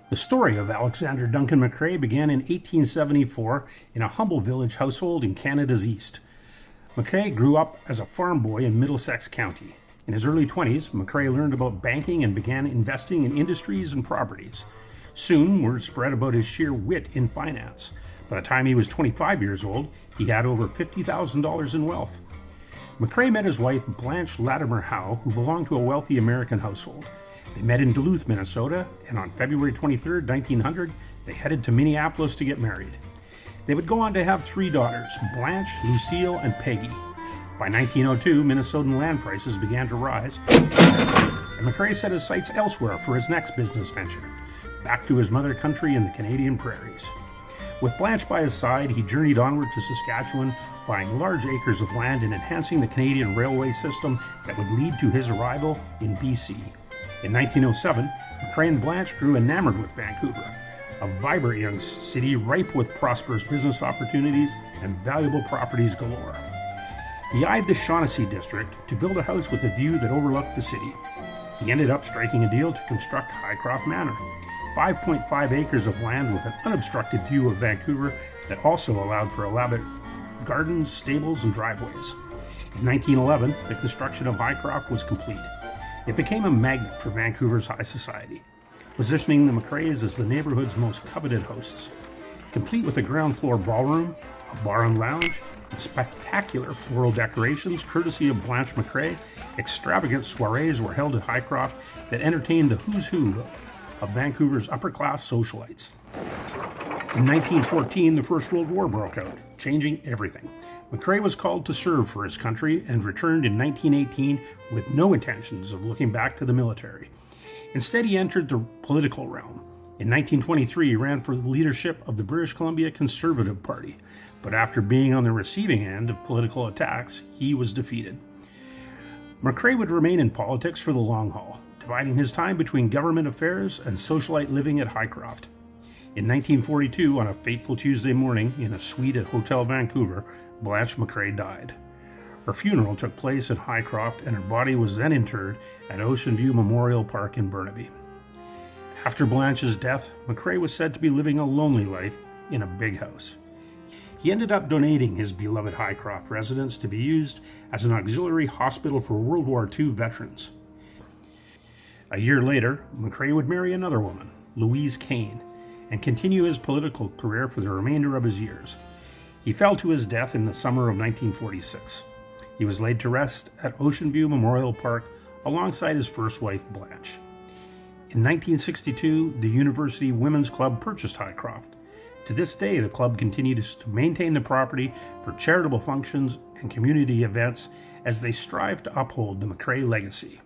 The story of Alexander Duncan McRae began in 1874 in a humble village household in Canada's East. McRae grew up as a farm boy in Middlesex County. In his early 20s, McRae learned about banking and began investing in industries and properties. Soon, word spread about his sheer wit in finance. By the time he was 25 years old, he had over $50,000 in wealth. McRae met his wife, Blanche Latimer Howe, who belonged to a wealthy American household. They met in Duluth, Minnesota, and on February 23, 1900, they headed to Minneapolis to get married. They would go on to have 3 daughters, Blanche, Lucille, and Peggy. By 1902, Minnesotan land prices began to rise, and McRae set his sights elsewhere for his next business venture, back to his mother country in the Canadian prairies. With Blanche by his side, he journeyed onward to Saskatchewan, buying large acres of land and enhancing the Canadian railway system that would lead to his arrival in BC. In 1907, McRae and Blanche grew enamored with Vancouver, a vibrant young city ripe with prosperous business opportunities and valuable properties galore. He eyed the Shaughnessy district to build a house with a view that overlooked the city. He ended up striking a deal to construct Hycroft Manor, 5.5 acres of land with an unobstructed view of Vancouver that also allowed for elaborate gardens, stables, and driveways. In 1911, the construction of Hycroft was complete. It became a magnet for Vancouver's high society, positioning the McRaes as the neighborhood's most coveted hosts. Complete with a ground floor ballroom, a bar and lounge, and spectacular floral decorations courtesy of Blanche McRae, extravagant soirees were held at Hycroft that entertained the who's who of Vancouver's upper-class socialites. In 1914, the First World War broke out, changing everything. McRae was called to serve for his country and returned in 1918 with no intentions of looking back to the military. Instead, he entered the political realm. In 1923, he ran for the leadership of the British Columbia Conservative Party, but after being on the receiving end of political attacks, he was defeated. McRae would remain in politics for the long haul, dividing his time between government affairs and socialite living at Hycroft. In 1942, on a fateful Tuesday morning in a suite at Hotel Vancouver, Blanche McRae died. Her funeral took place in Hycroft, and her body was then interred at Ocean View Memorial Park in Burnaby. After Blanche's death, McRae was said to be living a lonely life in a big house. He ended up donating his beloved Hycroft residence to be used as an auxiliary hospital for World War II veterans. A year later, McRae would marry another woman, Louise Kane, and continue his political career for the remainder of his years. He fell to his death in the summer of 1946. He was laid to rest at Ocean View Memorial Park alongside his first wife, Blanche. In 1962, the University Women's Club purchased Hycroft. To this day, the club continues to maintain the property for charitable functions and community events as they strive to uphold the McRae legacy.